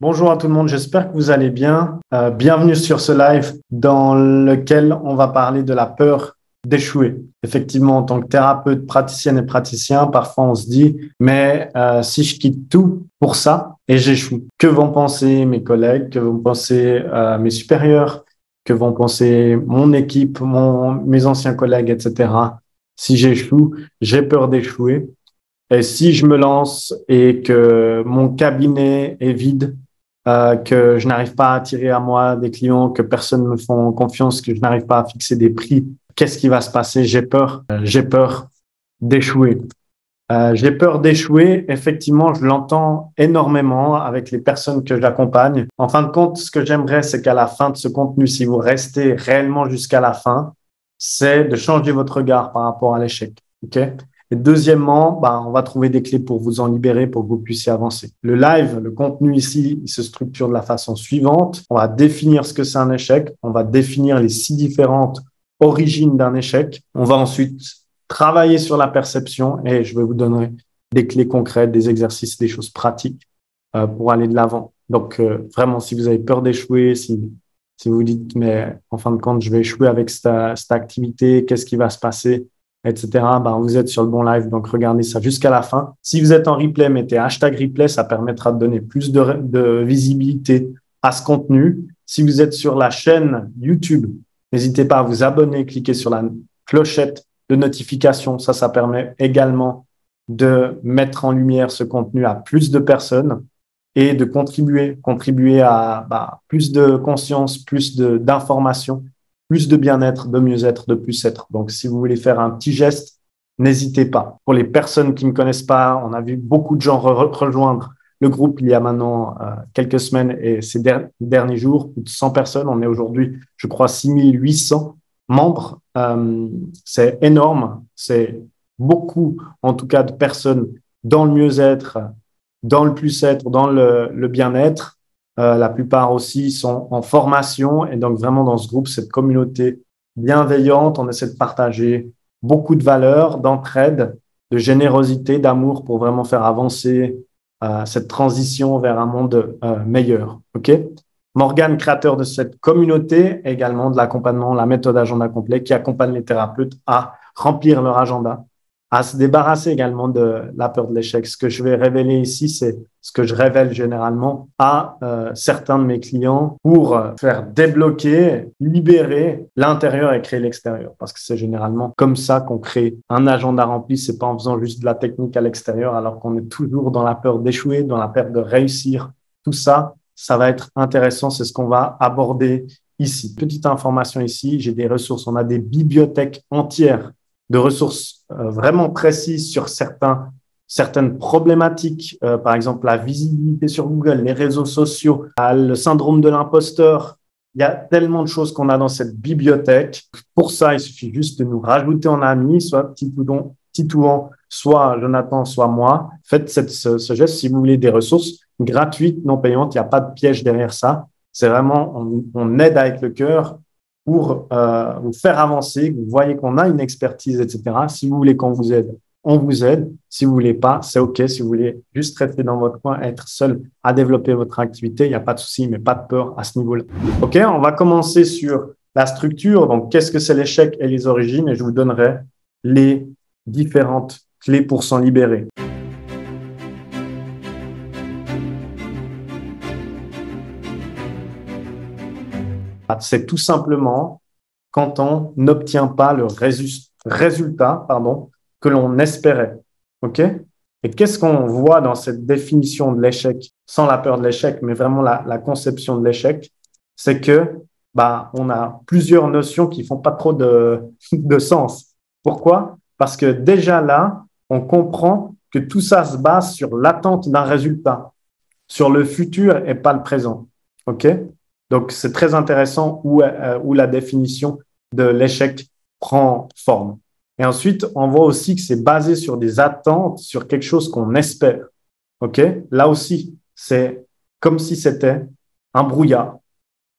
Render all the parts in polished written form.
Bonjour à tout le monde, j'espère que vous allez bien. Bienvenue sur ce live dans lequel on va parler de la peur d'échouer. Effectivement, en tant que thérapeute, praticienne et praticien, parfois on se dit, mais si je quitte tout pour ça et j'échoue, que vont penser mes collègues, que vont penser mes supérieurs, que vont penser mon équipe, mes anciens collègues, etc. Si j'échoue, j'ai peur d'échouer. Et si je me lance et que mon cabinet est vide, que je n'arrive pas à attirer à moi des clients, que personne ne me font confiance, que je n'arrive pas à fixer des prix, qu'est-ce qui va se passer? J'ai peur. J'ai peur d'échouer. J'ai peur d'échouer. Effectivement, je l'entends énormément avec les personnes que j'accompagne. En fin de compte, ce que j'aimerais, c'est qu'à la fin de ce contenu, si vous restez réellement jusqu'à la fin, c'est de changer votre regard par rapport à l'échec. OK? Et deuxièmement, on va trouver des clés pour vous en libérer, pour que vous puissiez avancer. Le live, le contenu ici, il se structure de la façon suivante. On va définir ce que c'est un échec. On va définir les 6 différentes origines d'un échec. On va ensuite travailler sur la perception et je vais vous donner des clés concrètes, des exercices, des choses pratiques pour aller de l'avant. Donc, vraiment, si vous avez peur d'échouer, si vous dites, mais en fin de compte, je vais échouer avec cette activité, qu'est-ce qui va se passer, etc., vous êtes sur le bon live, donc regardez ça jusqu'à la fin. Si vous êtes en replay, mettez hashtag replay, ça permettra de donner plus de visibilité à ce contenu. Si vous êtes sur la chaîne YouTube, n'hésitez pas à vous abonner, cliquez sur la clochette de notification. Ça permet également de mettre en lumière ce contenu à plus de personnes et de contribuer à plus de conscience, plus d'informations, plus de bien-être, de mieux-être, de plus-être. Donc, si vous voulez faire un petit geste, n'hésitez pas. Pour les personnes qui ne me connaissent pas, on a vu beaucoup de gens rejoindre le groupe il y a maintenant quelques semaines et ces derniers jours, plus de 100 personnes. On est aujourd'hui, je crois, 6800 membres. C'est énorme. C'est beaucoup, en tout cas, de personnes dans le mieux-être, dans le plus-être, dans le bien-être. La plupart aussi sont en formation et donc vraiment dans ce groupe, cette communauté bienveillante, on essaie de partager beaucoup de valeurs, d'entraide, de générosité, d'amour pour vraiment faire avancer cette transition vers un monde meilleur. OK? Morgane, créateur de cette communauté, également de l'accompagnement, la méthode agenda complet qui accompagne les thérapeutes à remplir leur agenda, à se débarrasser également de la peur de l'échec. Ce que je vais révéler ici, c'est ce que je révèle généralement à certains de mes clients pour faire débloquer, libérer l'intérieur et créer l'extérieur. Parce que c'est généralement comme ça qu'on crée un agenda rempli. C'est pas en faisant juste de la technique à l'extérieur alors qu'on est toujours dans la peur d'échouer, dans la peur de réussir. Tout ça, ça va être intéressant. C'est ce qu'on va aborder ici. Petite information ici, j'ai des ressources. On a des bibliothèques entières de ressources vraiment précises sur certaines problématiques, par exemple la visibilité sur Google, les réseaux sociaux, le syndrome de l'imposteur. Il y a tellement de choses qu'on a dans cette bibliothèque. Pour ça, il suffit juste de nous rajouter en ami, soit Titouan, soit Jonathan, soit moi. Faites ce geste si vous voulez des ressources gratuites, non payantes. Il n'y a pas de piège derrière ça. C'est vraiment, on aide avec le cœur pour vous faire avancer, que vous voyez qu'on a une expertise, etc. Si vous voulez qu'on vous aide, on vous aide. Si vous voulez pas, c'est OK. Si vous voulez juste rester dans votre coin, être seul à développer votre activité, il n'y a pas de souci, mais pas de peur à ce niveau-là. OK, on va commencer sur la structure. Donc, qu'est-ce que c'est l'échec et les origines? Et je vous donnerai les différentes clés pour s'en libérer. C'est tout simplement quand on n'obtient pas le résultat que l'on espérait. OK? Et qu'est-ce qu'on voit dans cette définition de l'échec, sans la peur de l'échec, mais vraiment la conception de l'échec, c'est que on a plusieurs notions qui font pas trop de sens. Pourquoi? Parce que déjà là, on comprend que tout ça se base sur l'attente d'un résultat, sur le futur et pas le présent. OK? Donc, c'est très intéressant où la définition de l'échec prend forme. Et ensuite, on voit aussi que c'est basé sur des attentes, sur quelque chose qu'on espère. OK? Là aussi, c'est comme si c'était un brouillard.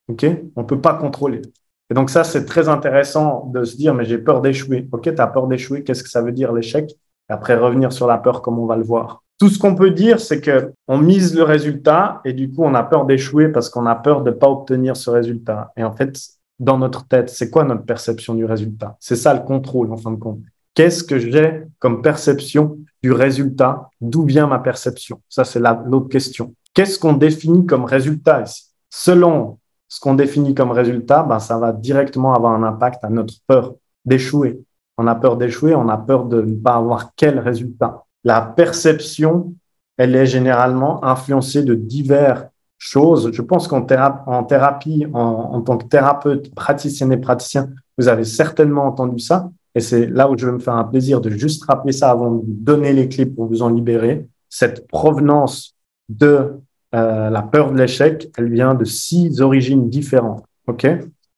OK? On ne peut pas contrôler. Et donc, ça, c'est très intéressant de se dire, mais j'ai peur d'échouer. OK? Tu as peur d'échouer. Qu'est-ce que ça veut dire l'échec? Et après, revenir sur la peur comme on va le voir. Tout ce qu'on peut dire, c'est que on mise le résultat et du coup, on a peur d'échouer parce qu'on a peur de ne pas obtenir ce résultat. Et en fait, dans notre tête, c'est quoi notre perception du résultat? C'est ça le contrôle, en fin de compte. Qu'est-ce que j'ai comme perception du résultat? D'où vient ma perception? Ça, c'est l'autre question. Qu'est-ce qu'on définit comme résultat ici? Selon ce qu'on définit comme résultat, ça va directement avoir un impact à notre peur d'échouer. On a peur d'échouer, on a peur de ne pas avoir quel résultat. La perception, elle est généralement influencée de diverses choses. Je pense qu'en thérapie, en tant que thérapeute, praticienne et praticien, vous avez certainement entendu ça. Et c'est là où je vais me faire un plaisir de juste rappeler ça avant de vous donner les clés pour vous en libérer. Cette provenance de la peur de l'échec, elle vient de 6 origines différentes. OK?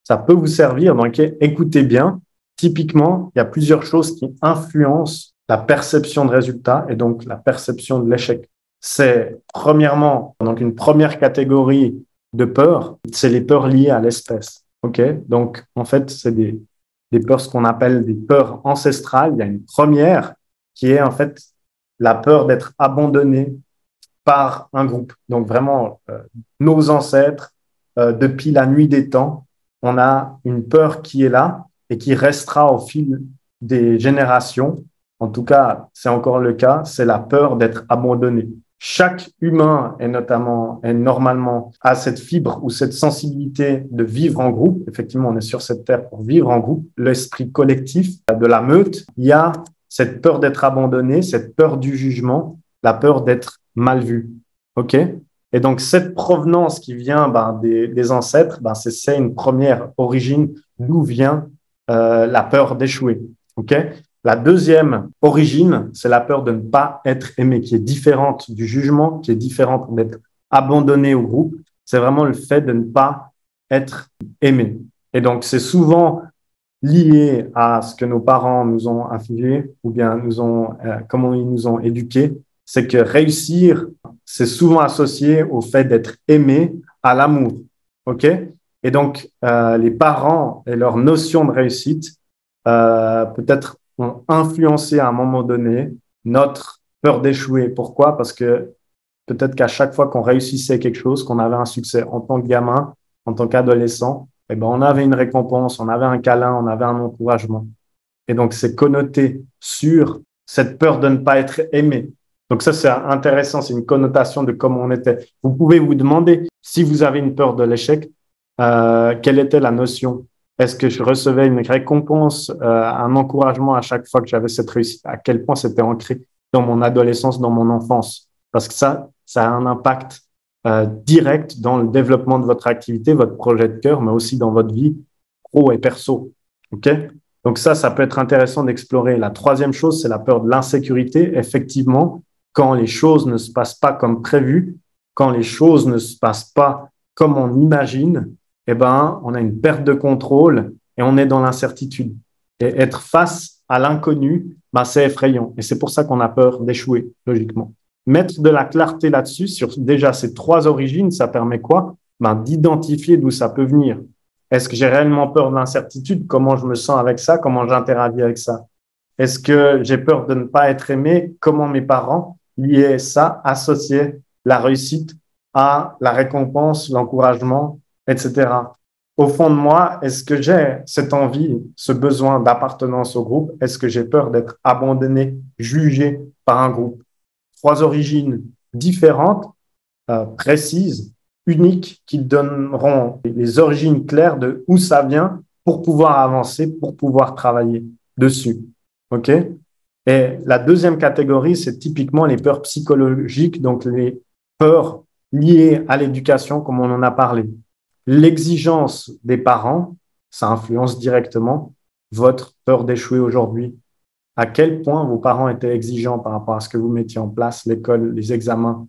Ça peut vous servir. Donc, écoutez bien. Typiquement, il y a plusieurs choses qui influencent la perception de résultat et donc la perception de l'échec. C'est premièrement, donc une première catégorie de peur, c'est les peurs liées à l'espèce. OK? Donc, en fait, c'est des peurs, ce qu'on appelle des peurs ancestrales. Il y a une première qui est en fait la peur d'être abandonné par un groupe. Donc, vraiment, nos ancêtres, depuis la nuit des temps, on a une peur qui est là et qui restera au fil des générations. En tout cas, c'est encore le cas, c'est la peur d'être abandonné. Chaque humain est normalement à cette fibre ou cette sensibilité de vivre en groupe. Effectivement, on est sur cette terre pour vivre en groupe. L'esprit collectif de la meute, il y a cette peur d'être abandonné, cette peur du jugement, la peur d'être mal vu. OK? Et donc, cette provenance qui vient des ancêtres, c'est une première origine d'où vient la peur d'échouer. OK? La deuxième origine, c'est la peur de ne pas être aimé, qui est différente du jugement, qui est différente d'être abandonné au groupe. C'est vraiment le fait de ne pas être aimé. Et donc, c'est souvent lié à ce que nos parents nous ont infligé ou bien comment ils nous ont éduqués. C'est que réussir, c'est souvent associé au fait d'être aimé, à l'amour. OK? Et donc, les parents et leur notion de réussite, peut-être ont influencé à un moment donné notre peur d'échouer. Pourquoi? Parce que peut-être qu'à chaque fois qu'on réussissait quelque chose, qu'on avait un succès en tant que gamin, en tant qu'adolescent, on avait une récompense, on avait un câlin, on avait un encouragement. Et donc, c'est connoté sur cette peur de ne pas être aimé. Donc ça, c'est intéressant, c'est une connotation de comment on était. Vous pouvez vous demander, si vous avez une peur de l'échec, quelle était la notion? Est-ce que je recevais une récompense, un encouragement à chaque fois que j'avais cette réussite? À quel point c'était ancré dans mon adolescence, dans mon enfance? Parce que ça a un impact direct dans le développement de votre activité, votre projet de cœur, mais aussi dans votre vie pro et perso. OK? Donc ça peut être intéressant d'explorer. La troisième chose, c'est la peur de l'insécurité. Effectivement, quand les choses ne se passent pas comme prévu, quand les choses ne se passent pas comme on imagine, on a une perte de contrôle et on est dans l'incertitude. Et être face à l'inconnu, c'est effrayant. Et c'est pour ça qu'on a peur d'échouer, logiquement. Mettre de la clarté là-dessus, sur déjà ces 3 origines, ça permet quoi? D'identifier d'où ça peut venir. Est-ce que j'ai réellement peur de l'incertitude? Comment je me sens avec ça? Comment j'interagis avec ça? Est-ce que j'ai peur de ne pas être aimé? Comment mes parents liaient ça, associaient la réussite à la récompense, l'encouragement, etc. Au fond de moi, est-ce que j'ai cette envie, ce besoin d'appartenance au groupe? Est-ce que j'ai peur d'être abandonné, jugé par un groupe? 3 origines différentes, précises, uniques, qui donneront les origines claires de où ça vient pour pouvoir avancer, pour pouvoir travailler dessus. OK? Et la deuxième catégorie, c'est typiquement les peurs psychologiques, donc les peurs liées à l'éducation, comme on en a parlé. L'exigence des parents, ça influence directement votre peur d'échouer aujourd'hui. À quel point vos parents étaient exigeants par rapport à ce que vous mettiez en place, l'école, les examens,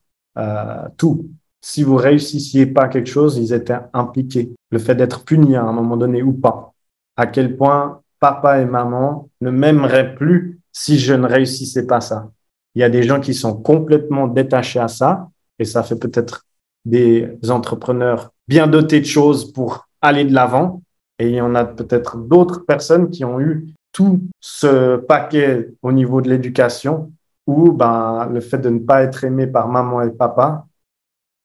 tout. Si vous réussissiez pas quelque chose, ils étaient impliqués. Le fait d'être puni à un moment donné ou pas. À quel point papa et maman ne m'aimeraient plus si je ne réussissais pas ça. Il y a des gens qui sont complètement détachés à ça et ça fait peut-être des entrepreneurs bien dotés de choses pour aller de l'avant. Et il y en a peut-être d'autres personnes qui ont eu tout ce paquet au niveau de l'éducation ou ben, le fait de ne pas être aimé par maman et papa,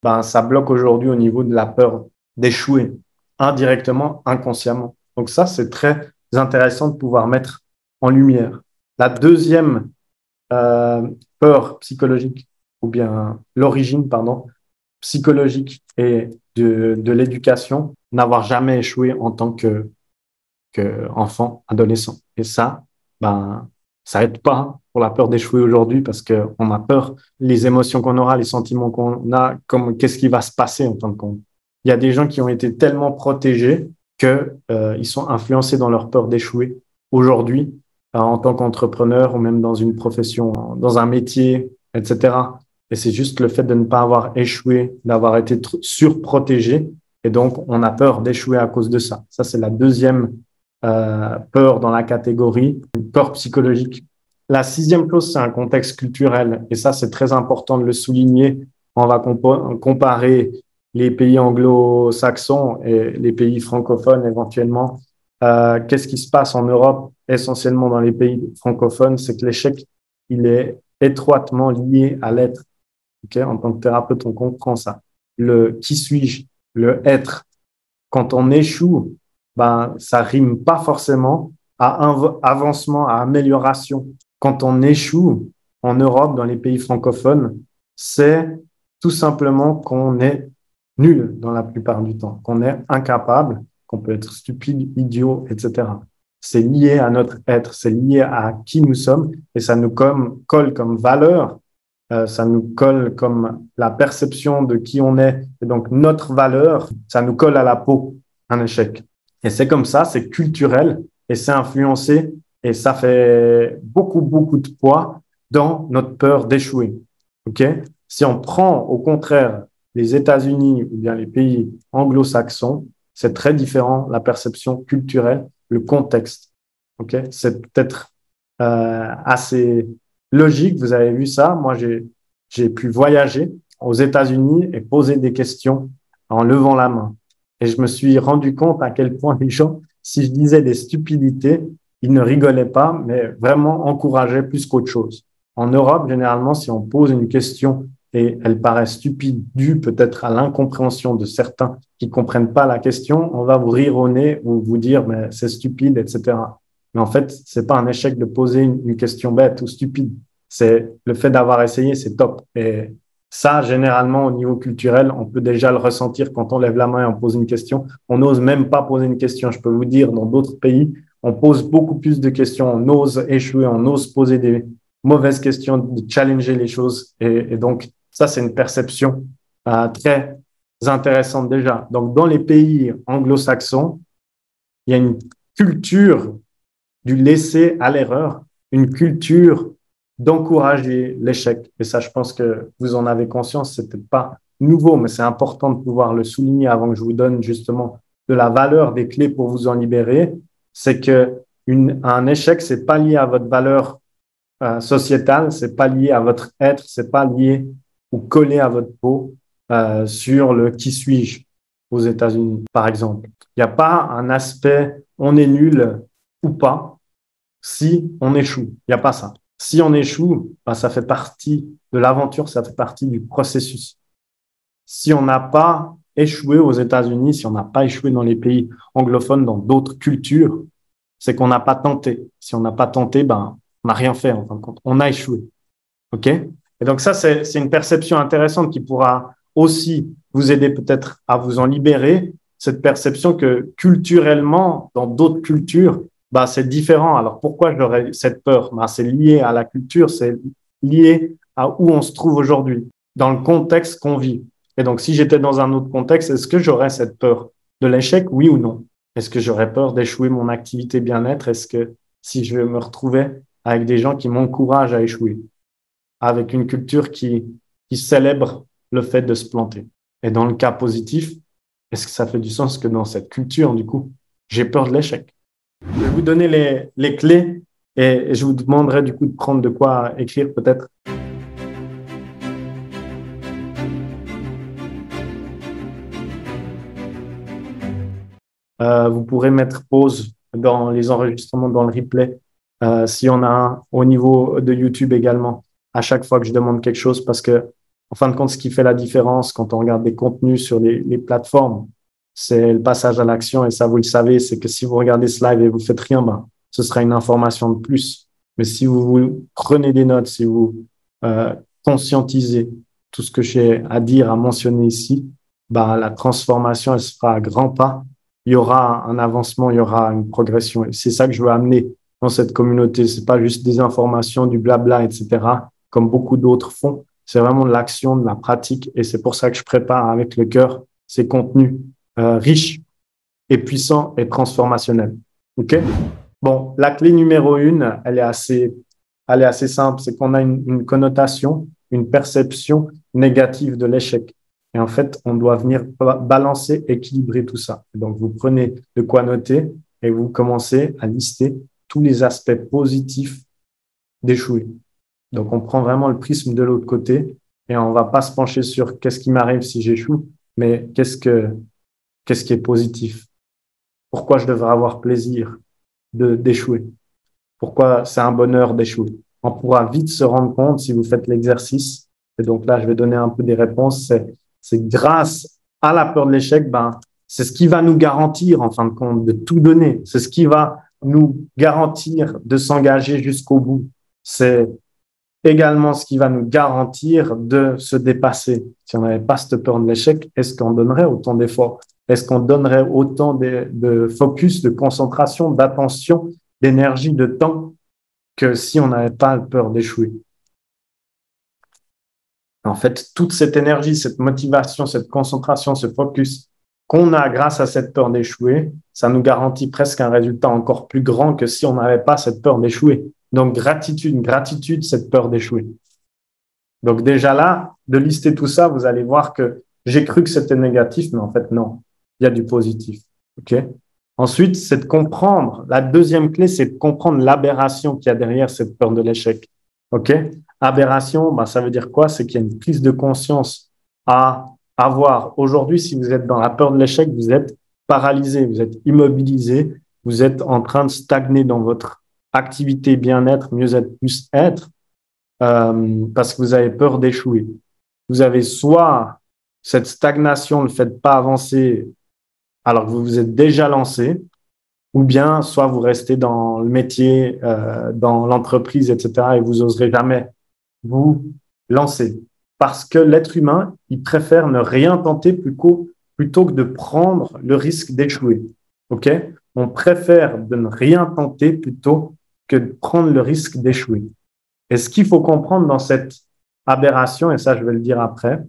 ben, ça bloque aujourd'hui au niveau de la peur d'échouer, indirectement, inconsciemment. Donc ça, c'est très intéressant de pouvoir mettre en lumière. La deuxième euh, peur psychologique, ou bien l'origine, pardon, psychologique et de l'éducation, n'avoir jamais échoué en tant que enfant, adolescent. Et ça, ben, ça aide pas pour la peur d'échouer aujourd'hui parce qu'on a peur, les émotions qu'on aura, les sentiments qu'on a, comme qu'est-ce qui va se passer en fin de compte. Il y a des gens qui ont été tellement protégés que ils sont influencés dans leur peur d'échouer aujourd'hui en tant qu'entrepreneur ou même dans une profession, dans un métier, etc. Et c'est juste le fait de ne pas avoir échoué, d'avoir été surprotégé. Et donc, on a peur d'échouer à cause de ça. Ça, c'est la deuxième peur dans la catégorie peur psychologique. La sixième chose, c'est un contexte culturel. Et ça, c'est très important de le souligner. On va comparer les pays anglo-saxons et les pays francophones éventuellement. Qu'est-ce qui se passe en Europe, essentiellement dans les pays francophones, c'est que l'échec, il est étroitement lié à l'être. Okay, en tant que thérapeute, on comprend ça. Le qui suis-je, le être. Quand on échoue, ben, ça rime pas forcément à avancement, à amélioration. Quand on échoue en Europe, dans les pays francophones, c'est tout simplement qu'on est nul dans la plupart du temps, qu'on est incapable, qu'on peut être stupide, idiot, etc. C'est lié à notre être, c'est lié à qui nous sommes et ça nous colle comme valeur, ça nous colle comme la perception de qui on est et donc notre valeur, ça nous colle à la peau, un échec. Et c'est comme ça, c'est culturel et c'est influencé et ça fait beaucoup, beaucoup de poids dans notre peur d'échouer. OK? Si on prend au contraire les États-Unis ou bien les pays anglo-saxons, c'est très différent, la perception culturelle, le contexte. OK? C'est peut-être assez logique, vous avez vu ça. Moi, j'ai pu voyager aux États-Unis et poser des questions en levant la main. Et je me suis rendu compte à quel point les gens, si je disais des stupidités, ils ne rigolaient pas, mais vraiment encourageaient plus qu'autre chose. En Europe, généralement, si on pose une question et elle paraît stupide, due peut-être à l'incompréhension de certains qui comprennent pas la question, on va vous rire au nez ou vous dire, mais c'est stupide, etc. Mais en fait, c'est pas un échec de poser une question bête ou stupide. C'est le fait d'avoir essayé, c'est top. Et ça, généralement, au niveau culturel, on peut déjà le ressentir quand on lève la main et on pose une question. On n'ose même pas poser une question. Je peux vous dire, dans d'autres pays, on pose beaucoup plus de questions. On ose échouer, on ose poser des mauvaises questions, de challenger les choses. Et donc, ça, c'est une perception très intéressante déjà. Donc, dans les pays anglo-saxons, il y a une culture du laisser à l'erreur, une culture d'encourager l'échec. Et ça, je pense que vous en avez conscience, c'est peut-être pas nouveau, mais c'est important de pouvoir le souligner avant que je vous donne justement de la valeur des clés pour vous en libérer. C'est que un échec, c'est pas lié à votre valeur sociétale, c'est pas lié à votre être, c'est pas lié ou collé à votre peau sur le qui suis-je aux États-Unis, par exemple. Il n'y a pas un aspect on est nul ou pas si on échoue. Il n'y a pas ça. Si on échoue, ben, ça fait partie de l'aventure, ça fait partie du processus. Si on n'a pas échoué aux États-Unis, si on n'a pas échoué dans les pays anglophones, dans d'autres cultures, c'est qu'on n'a pas tenté. Si on n'a pas tenté, ben, on n'a rien fait en fin de compte. On a échoué. OK? Et donc ça, c'est une perception intéressante qui pourra aussi vous aider peut-être à vous en libérer, cette perception que culturellement, dans d'autres cultures, bah, c'est différent. Alors pourquoi j'aurais cette peur? Bah, c'est lié à la culture, c'est lié à où on se trouve aujourd'hui, dans le contexte qu'on vit. Et donc si j'étais dans un autre contexte, est-ce que j'aurais cette peur de l'échec, oui ou non? Est-ce que j'aurais peur d'échouer mon activité bien-être? Est-ce que si je me retrouvais avec des gens qui m'encouragent à échouer, avec une culture qui célèbre le fait de se planter? Et dans le cas positif, est-ce que ça fait du sens que dans cette culture, du coup, j'ai peur de l'échec? Je vais vous donner les clés et je vous demanderai du coup de prendre de quoi écrire peut-être. Vous pourrez mettre pause dans les enregistrements, dans le replay, s'il y en a un au niveau de YouTube également. à chaque fois que je demande quelque chose parce que, en fin de compte, ce qui fait la différence quand on regarde des contenus sur les plateformes, c'est le passage à l'action. Et ça, vous le savez, c'est que si vous regardez ce live et vous faites rien, ben, ce sera une information de plus. Mais si vous prenez des notes, si vous euh, conscientisez tout ce que j'ai à dire, à mentionner ici, ben, la transformation, elle se fera à grands pas. Il y aura un avancement, il y aura une progression. Et c'est ça que je veux amener dans cette communauté. C'est pas juste des informations, du blabla, etc., comme beaucoup d'autres font. C'est vraiment de l'action, de la pratique. Et c'est pour ça que je prépare avec le cœur ces contenus riches et puissants et transformationnels. OK? Bon, la clé numéro 1, elle est assez simple. C'est qu'on a une connotation, une perception négative de l'échec. Et en fait, on doit venir balancer, équilibrer tout ça. Donc, vous prenez de quoi noter et vous commencez à lister tous les aspects positifs d'échouer. Donc, on prend vraiment le prisme de l'autre côté et on va pas se pencher sur qu'est-ce qui m'arrive si j'échoue, mais qu'est-ce qui est positif? Pourquoi je devrais avoir plaisir d'échouer? Pourquoi c'est un bonheur d'échouer? On pourra vite se rendre compte si vous faites l'exercice. Et donc là, je vais donner un peu des réponses. C'est grâce à la peur de l'échec, ben, c'est ce qui va nous garantir, en fin de compte, de tout donner. C'est ce qui va nous garantir de s'engager jusqu'au bout. C'est également ce qui va nous garantir de se dépasser. Si on n'avait pas cette peur de l'échec, est-ce qu'on donnerait autant d'efforts? Est-ce qu'on donnerait autant de focus, de concentration, d'attention, d'énergie, de temps que si on n'avait pas peur d'échouer? En fait, toute cette énergie, cette motivation, cette concentration, ce focus qu'on a grâce à cette peur d'échouer, ça nous garantit presque un résultat encore plus grand que si on n'avait pas cette peur d'échouer. Donc, gratitude, cette peur d'échouer. Donc, déjà là, de lister tout ça, vous allez voir que j'ai cru que c'était négatif, mais en fait, non, il y a du positif. OK? Ensuite, c'est de comprendre. La deuxième clé, c'est de comprendre l'aberration qu'il y a derrière cette peur de l'échec. OK? Aberration, ben, ça veut dire quoi? C'est qu'il y a une prise de conscience à avoir. Aujourd'hui, si vous êtes dans la peur de l'échec, vous êtes paralysé, vous êtes immobilisé, vous êtes en train de stagner dans votre activité bien-être, mieux-être, plus être, parce que vous avez peur d'échouer. Vous avez soit cette stagnation, le fait de pas avancer alors que vous vous êtes déjà lancé, ou bien soit vous restez dans le métier, dans l'entreprise, etc., et vous oserez jamais vous lancer. Parce que l'être humain, il préfère ne rien tenter plutôt que de prendre le risque d'échouer. OK? On préfère de ne rien tenter plutôt que de prendre le risque d'échouer. Et ce qu'il faut comprendre dans cette aberration, et ça je vais le dire après,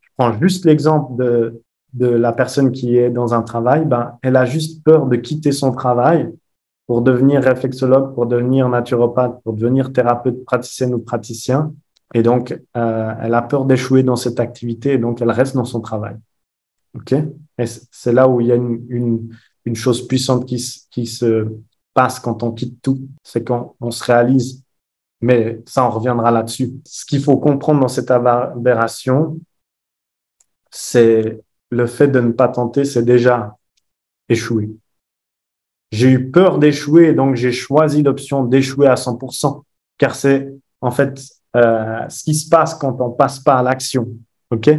je prends juste l'exemple de la personne qui est dans un travail, ben, elle a juste peur de quitter son travail pour devenir réflexologue, pour devenir naturopathe, pour devenir thérapeute praticienne ou praticien. Et donc, elle a peur d'échouer dans cette activité et donc elle reste dans son travail. OK? Et c'est là où il y a une chose puissante qui se passe quand on quitte tout, c'est qu'on se réalise. Mais ça, on reviendra là-dessus. Ce qu'il faut comprendre dans cette aberration, c'est le fait de ne pas tenter, c'est déjà échouer. J'ai eu peur d'échouer, donc j'ai choisi l'option d'échouer à 100%, car c'est en fait ce qui se passe quand on passe pas à l'action. OK?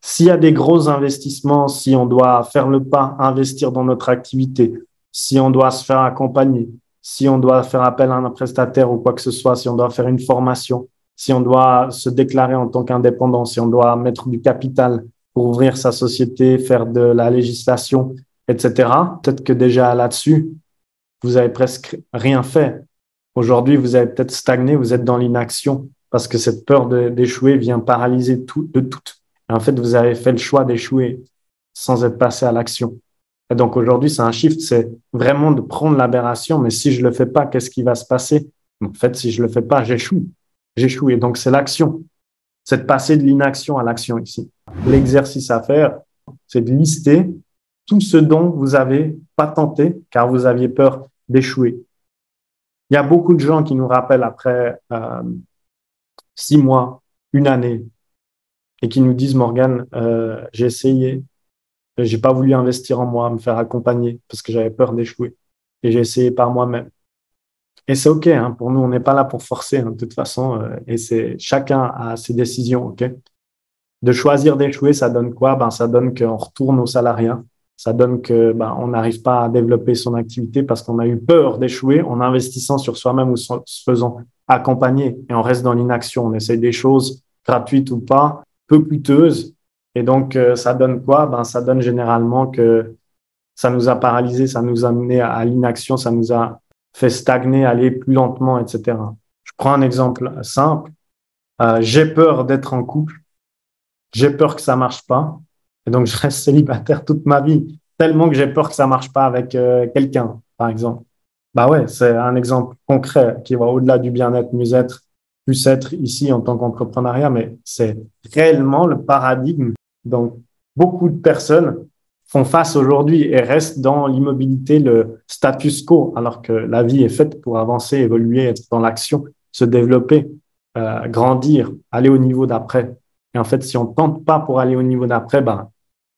S'il y a des gros investissements, si on doit faire le pas, investir dans notre activité, si on doit se faire accompagner, si on doit faire appel à un prestataire ou quoi que ce soit, si on doit faire une formation, si on doit se déclarer en tant qu'indépendant, si on doit mettre du capital pour ouvrir sa société, faire de la législation, etc. Peut-être que déjà là-dessus, vous avez presque rien fait. Aujourd'hui, vous avez peut-être stagné, vous êtes dans l'inaction parce que cette peur d'échouer vient paralyser tout. Et en fait, vous avez fait le choix d'échouer sans être passé à l'action. Et donc aujourd'hui, c'est un shift, c'est vraiment de prendre l'aberration, mais si je le fais pas, qu'est-ce qui va se passer? En fait, si je le fais pas, j'échoue. J'échoue. Et donc, c'est l'action. C'est de passer de l'inaction à l'action ici. L'exercice à faire, c'est de lister tout ce dont vous avez pas tenté, car vous aviez peur d'échouer. Il y a beaucoup de gens qui nous rappellent après 6 mois, une année, et qui nous disent, Morgan, j'ai essayé, j'ai pas voulu investir en moi, me faire accompagner parce que j'avais peur d'échouer. Et j'ai essayé par moi-même. Et c'est OK, hein, pour nous, on n'est pas là pour forcer, hein, de toute façon, et c'est chacun a ses décisions, OK? De choisir d'échouer, ça donne quoi? Ben, ça donne qu'on retourne au salariat. Ça donne que ben, on n'arrive pas à développer son activité parce qu'on a eu peur d'échouer en investissant sur soi-même ou se faisant accompagner. Et on reste dans l'inaction. On essaye des choses gratuites ou pas, peu coûteuses. Et donc, ça donne quoi? Ben, ça donne généralement que ça nous a paralysés, ça nous a amené à l'inaction, ça nous a fait stagner, aller plus lentement, etc. Je prends un exemple simple. J'ai peur d'être en couple. J'ai peur que ça marche pas. Et donc, je reste célibataire toute ma vie, tellement que j'ai peur que ça marche pas avec quelqu'un, par exemple. Bah ouais, c'est un exemple concret qui va au-delà du bien-être, mieux-être, plus être ici en tant qu'entrepreneuriat, mais c'est réellement le paradigme. Donc, beaucoup de personnes font face aujourd'hui et restent dans l'immobilité, le status quo, alors que la vie est faite pour avancer, évoluer, être dans l'action, se développer, grandir, aller au niveau d'après. Et en fait, si on tente pas pour aller au niveau d'après, ben,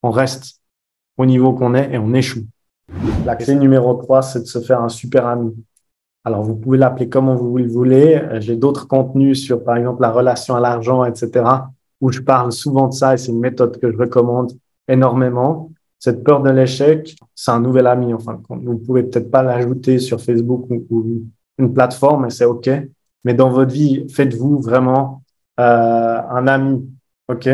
on reste au niveau qu'on est et on échoue. La clé numéro 3, c'est de se faire un super ami. Alors, vous pouvez l'appeler comme vous le voulez. J'ai d'autres contenus sur, par exemple, la relation à l'argent, etc., où je parle souvent de ça et c'est une méthode que je recommande énormément. Cette peur de l'échec, c'est un nouvel ami. Enfin, vous ne pouvez peut-être pas l'ajouter sur Facebook ou une plateforme, et c'est OK. Mais dans votre vie, faites-vous vraiment un ami, OK?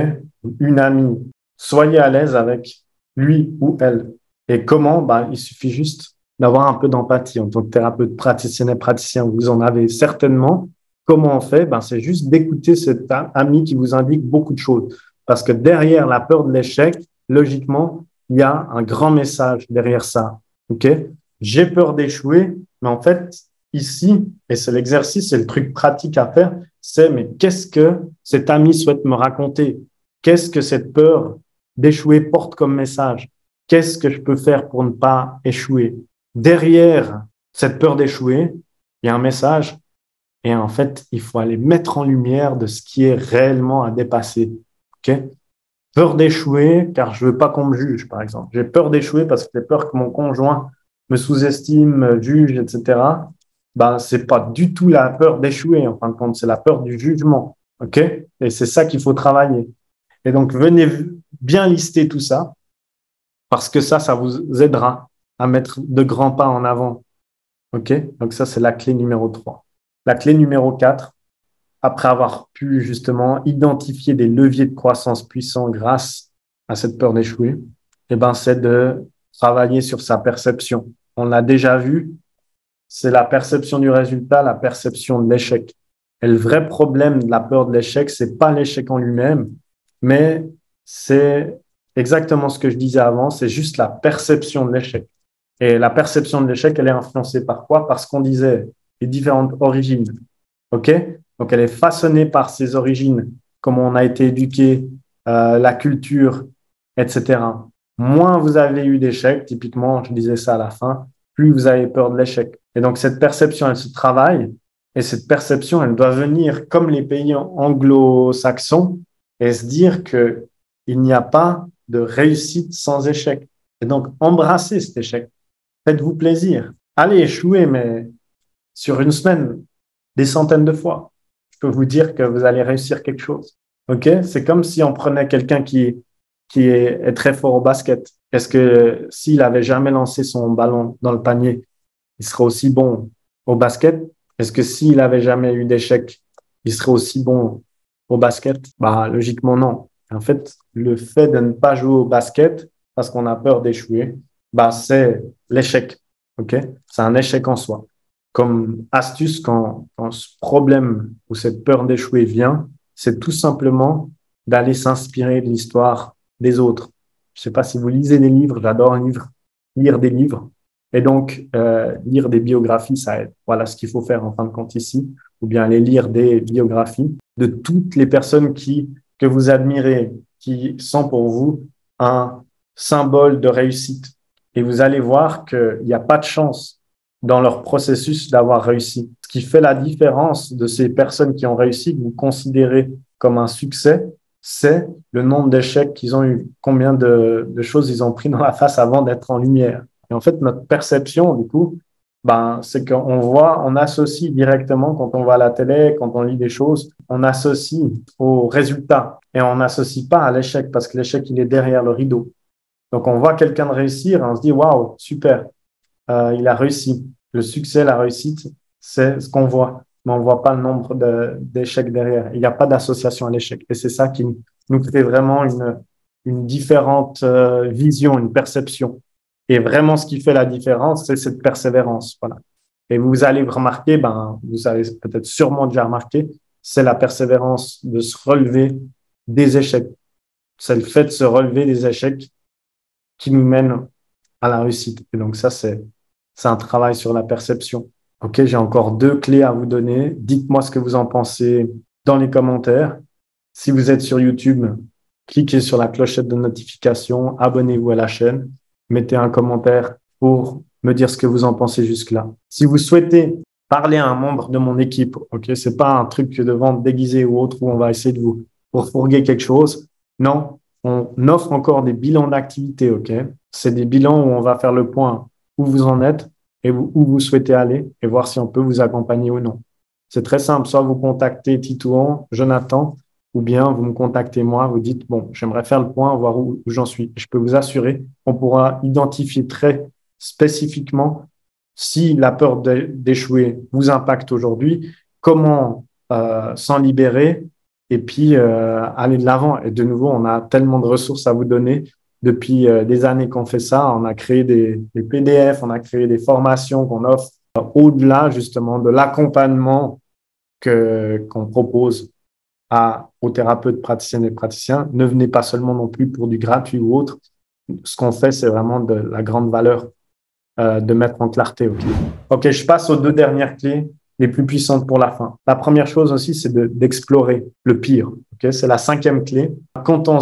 Une amie. Soyez à l'aise avec lui ou elle. Et comment? Ben, il suffit juste d'avoir un peu d'empathie en tant que thérapeute, praticienne et praticien. Vous en avez certainement. Comment on fait? Ben, c'est juste d'écouter cet ami qui vous indique beaucoup de choses. Parce que derrière la peur de l'échec, logiquement, il y a un grand message derrière ça. OK? J'ai peur d'échouer, mais en fait, ici, et c'est l'exercice, c'est le truc pratique à faire, c'est mais qu'est-ce que cet ami souhaite me raconter? Qu'est-ce que cette peur d'échouer porte comme message? Qu'est-ce que je peux faire pour ne pas échouer? Derrière cette peur d'échouer, il y a un message et en fait, il faut aller mettre en lumière de ce qui est réellement à dépasser. OK? Peur d'échouer car je veux pas qu'on me juge, par exemple. J'ai peur d'échouer parce que j'ai peur que mon conjoint me sous-estime, me juge, etc. Ben, c'est pas du tout la peur d'échouer, en fin de compte, c'est la peur du jugement. OK? Et c'est ça qu'il faut travailler. Et donc, venez bien lister tout ça parce que ça vous aidera à mettre de grands pas en avant. OK? Donc, ça, c'est la clé numéro 3. La clé numéro 4, après avoir pu justement identifier des leviers de croissance puissants grâce à cette peur d'échouer, eh ben, c'est de travailler sur sa perception. On l'a déjà vu, c'est la perception du résultat, la perception de l'échec. Et le vrai problème de la peur de l'échec, c'est pas l'échec en lui-même, mais c'est exactement ce que je disais avant, c'est juste la perception de l'échec. Et la perception de l'échec, elle est influencée par quoi? Par ce qu'on disait, les différentes origines. OK? Donc, elle est façonnée par ses origines, comment on a été éduqué, la culture, etc. Moins vous avez eu d'échecs, typiquement, je disais ça à la fin, plus vous avez peur de l'échec. Et donc, cette perception, elle se travaille et cette perception, elle doit venir comme les pays anglo-saxons et se dire que il n'y a pas de réussite sans échec. Et donc, embrassez cet échec. Faites-vous plaisir. Allez échouer, mais sur une semaine, des centaines de fois. Je peux vous dire que vous allez réussir quelque chose. OK? C'est comme si on prenait quelqu'un qui est très fort au basket. Est-ce que s'il avait jamais lancé son ballon dans le panier, il serait aussi bon au basket? Est-ce que s'il avait jamais eu d'échec, il serait aussi bon au basket? Bah, logiquement, non. En fait, le fait de ne pas jouer au basket parce qu'on a peur d'échouer, bah, c'est l'échec. OK? C'est un échec en soi. Comme astuce, quand ce problème ou cette peur d'échouer vient, c'est tout simplement d'aller s'inspirer de l'histoire des autres. Je ne sais pas si vous lisez des livres, j'adore lire des livres. Et donc, lire des biographies, ça aide. Voilà ce qu'il faut faire en fin de compte ici, ou bien aller lire des biographies de toutes les personnes que vous admirez, qui sont pour vous un symbole de réussite. Et vous allez voir qu'il n'y a pas de chance dans leur processus d'avoir réussi. Ce qui fait la différence de ces personnes qui ont réussi, que vous considérez comme un succès, c'est le nombre d'échecs qu'ils ont eu, combien de choses ils ont pris dans la face avant d'être en lumière. Et en fait, notre perception, du coup, c'est qu'on voit, on associe directement quand on va à la télé, quand on lit des choses, on associe au résultat et on n'associe pas à l'échec parce que l'échec, il est derrière le rideau. Donc, on voit quelqu'un de réussir et on se dit, waouh, super, il a réussi. Le succès, la réussite, c'est ce qu'on voit, mais on ne voit pas le nombre d'échecs derrière. Il n'y a pas d'association à l'échec. Et c'est ça qui nous crée vraiment une différente vision, une perception. Et vraiment, ce qui fait la différence, c'est cette persévérance. Voilà. Et vous allez remarquer, vous avez peut-être sûrement déjà remarqué, c'est la persévérance de se relever des échecs. C'est le fait de se relever des échecs qui nous mène à la réussite. Et donc ça, c'est un travail sur la perception. OK, j'ai encore 2 clés à vous donner. Dites-moi ce que vous en pensez dans les commentaires. Si vous êtes sur YouTube, cliquez sur la clochette de notification, abonnez-vous à la chaîne, mettez un commentaire pour me dire ce que vous en pensez jusque-là. Si vous souhaitez parler à un membre de mon équipe, OK, c'est pas un truc de vente déguisée ou autre où on va essayer de vous fourguer quelque chose. Non, on offre encore des bilans d'activité, OK? C'est des bilans où on va faire le point où vous en êtes et où vous souhaitez aller et voir si on peut vous accompagner ou non. C'est très simple, soit vous contactez Titouan, Jonathan, ou bien vous me contactez moi, vous dites, bon, j'aimerais faire le point, voir où j'en suis. Je peux vous assurer qu'on pourra identifier très spécifiquement si la peur d'échouer vous impacte aujourd'hui, comment s'en libérer et puis aller de l'avant. Et de nouveau, on a tellement de ressources à vous donner. Depuis des années qu'on fait ça, on a créé des PDF, on a créé des formations qu'on offre au-delà justement de l'accompagnement qu'on propose aux thérapeutes praticiennes et praticiens. Ne venez pas seulement non plus pour du gratuit ou autre. Ce qu'on fait, c'est vraiment de la grande valeur de mettre en clarté. OK, je passe aux 2 dernières clés les plus puissantes pour la fin. La première chose aussi, c'est d'explorer le pire. OK, c'est la 5e clé. Quand on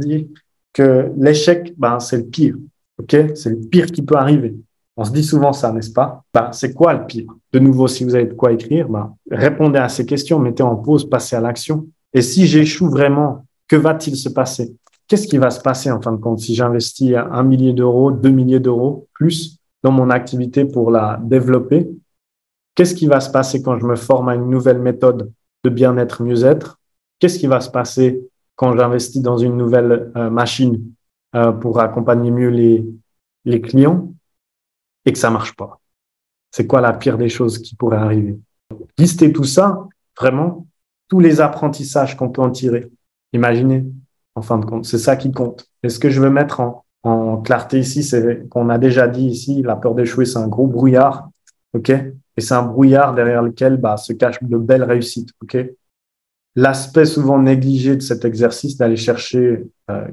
dit que l'échec, c'est le pire. OK, c'est le pire qui peut arriver. On se dit souvent ça, n'est-ce pas? C'est quoi le pire? De nouveau, si vous avez de quoi écrire, répondez à ces questions, mettez en pause, passez à l'action. Et si j'échoue vraiment, que va-t-il se passer? Qu'est-ce qui va se passer en fin de compte si j'investis 1 millier d'euros, 2 milliers d'euros plus dans mon activité pour la développer? Qu'est-ce qui va se passer quand je me forme à une nouvelle méthode de bien-être, mieux-être? Qu'est-ce qui va se passer quand j'investis dans une nouvelle machine pour accompagner mieux les clients et que ça marche pas? C'est quoi la pire des choses qui pourrait arriver? Listez tout ça, vraiment, tous les apprentissages qu'on peut en tirer. Imaginez, en fin de compte, c'est ça qui compte. Et ce que je veux mettre en clarté ici, c'est qu'on a déjà dit ici, la peur d'échouer, c'est un gros brouillard, OK? Et c'est un brouillard derrière lequel se cachent de belles réussites, OK? L'aspect souvent négligé de cet exercice d'aller chercher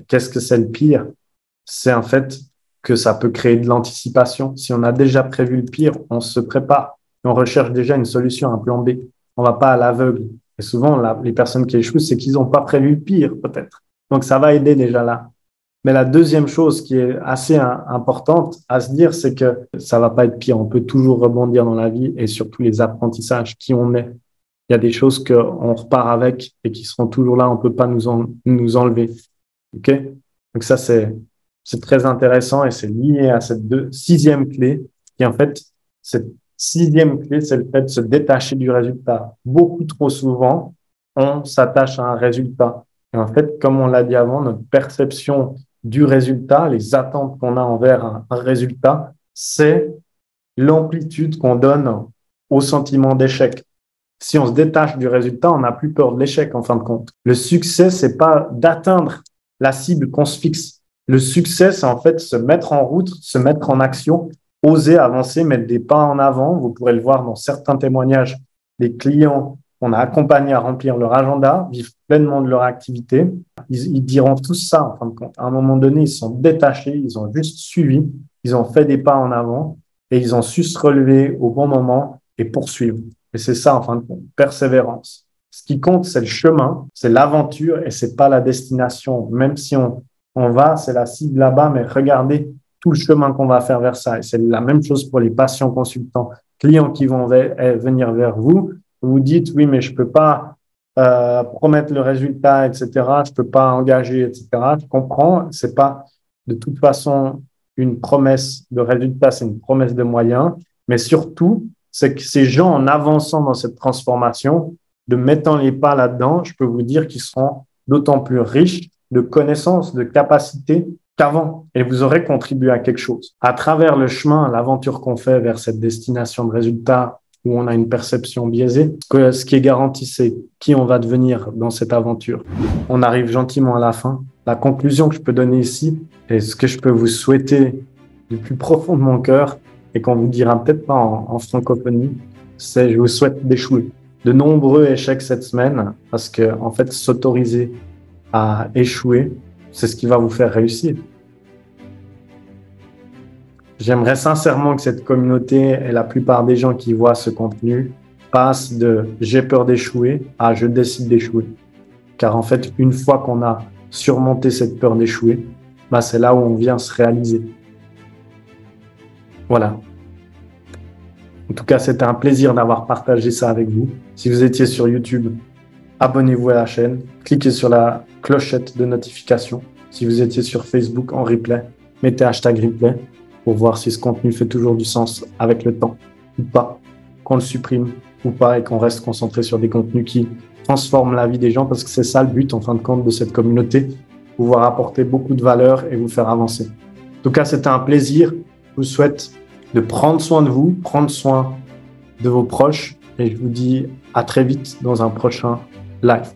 qu'est-ce que c'est le pire, c'est en fait que ça peut créer de l'anticipation. Si on a déjà prévu le pire, on se prépare. On recherche déjà une solution, un plan B. On va pas à l'aveugle. Et souvent, les personnes qui échouent, c'est qu'ils n'ont pas prévu le pire, peut-être. Donc, ça va aider déjà là. Mais la deuxième chose qui est assez importante à se dire, c'est que ça va pas être pire. On peut toujours rebondir dans la vie et surtout les apprentissages qui on est. Il y a des choses qu'on repart avec et qui seront toujours là. On peut pas nous enlever. OK? Donc ça, c'est très intéressant et c'est lié à cette 6e clé qui, en fait, cette 6e clé, c'est le fait de se détacher du résultat. Beaucoup trop souvent, on s'attache à un résultat. Et en fait, comme on l'a dit avant, notre perception du résultat, les attentes qu'on a envers un résultat, c'est l'amplitude qu'on donne au sentiment d'échec. Si on se détache du résultat, on n'a plus peur de l'échec en fin de compte. Le succès, c'est pas d'atteindre la cible qu'on se fixe. Le succès, c'est en fait se mettre en route, se mettre en action, oser avancer, mettre des pas en avant. Vous pourrez le voir dans certains témoignages des clients qu'on a accompagnés à remplir leur agenda, vivre pleinement de leur activité. Ils diront tous ça en fin de compte. À un moment donné, ils se sont détachés, ils ont juste suivi, ils ont fait des pas en avant et ils ont su se relever au bon moment et poursuivre. Et c'est ça, en fin de compte, persévérance. Ce qui compte, c'est le chemin, c'est l'aventure et c'est pas la destination. Même si on va, c'est la cible là-bas, mais regardez tout le chemin qu'on va faire vers ça. Et c'est la même chose pour les patients consultants, clients qui vont venir vers vous. Vous dites, oui, mais je peux pas promettre le résultat, etc. Je peux pas engager, etc. Je comprends. C'est pas de toute façon une promesse de résultat, c'est une promesse de moyens. Mais surtout, c'est que ces gens, en avançant dans cette transformation, de mettant les pas là-dedans, je peux vous dire qu'ils seront d'autant plus riches de connaissances, de capacités qu'avant. Et vous aurez contribué à quelque chose. À travers le chemin, l'aventure qu'on fait vers cette destination de résultats où on a une perception biaisée, que ce qui est garanti, c'est qui on va devenir dans cette aventure. On arrive gentiment à la fin. La conclusion que je peux donner ici, et ce que je peux vous souhaiter du plus profond de mon cœur, et qu'on vous dira peut-être pas en francophonie, c'est je vous souhaite d'échouer. De nombreux échecs cette semaine, parce que en fait, s'autoriser à échouer, c'est ce qui va vous faire réussir. J'aimerais sincèrement que cette communauté et la plupart des gens qui voient ce contenu passent de « j'ai peur d'échouer » à « je décide d'échouer ». Car en fait, une fois qu'on a surmonté cette peur d'échouer, c'est là où on vient se réaliser. Voilà. En tout cas, c'était un plaisir d'avoir partagé ça avec vous. Si vous étiez sur YouTube, abonnez-vous à la chaîne, cliquez sur la clochette de notification. Si vous étiez sur Facebook en replay, mettez #replay pour voir si ce contenu fait toujours du sens avec le temps ou pas, qu'on le supprime ou pas et qu'on reste concentré sur des contenus qui transforment la vie des gens parce que c'est ça le but en fin de compte de cette communauté, pouvoir apporter beaucoup de valeur et vous faire avancer. En tout cas, c'était un plaisir. Je vous souhaite de prendre soin de vous, prendre soin de vos proches et je vous dis à très vite dans un prochain live.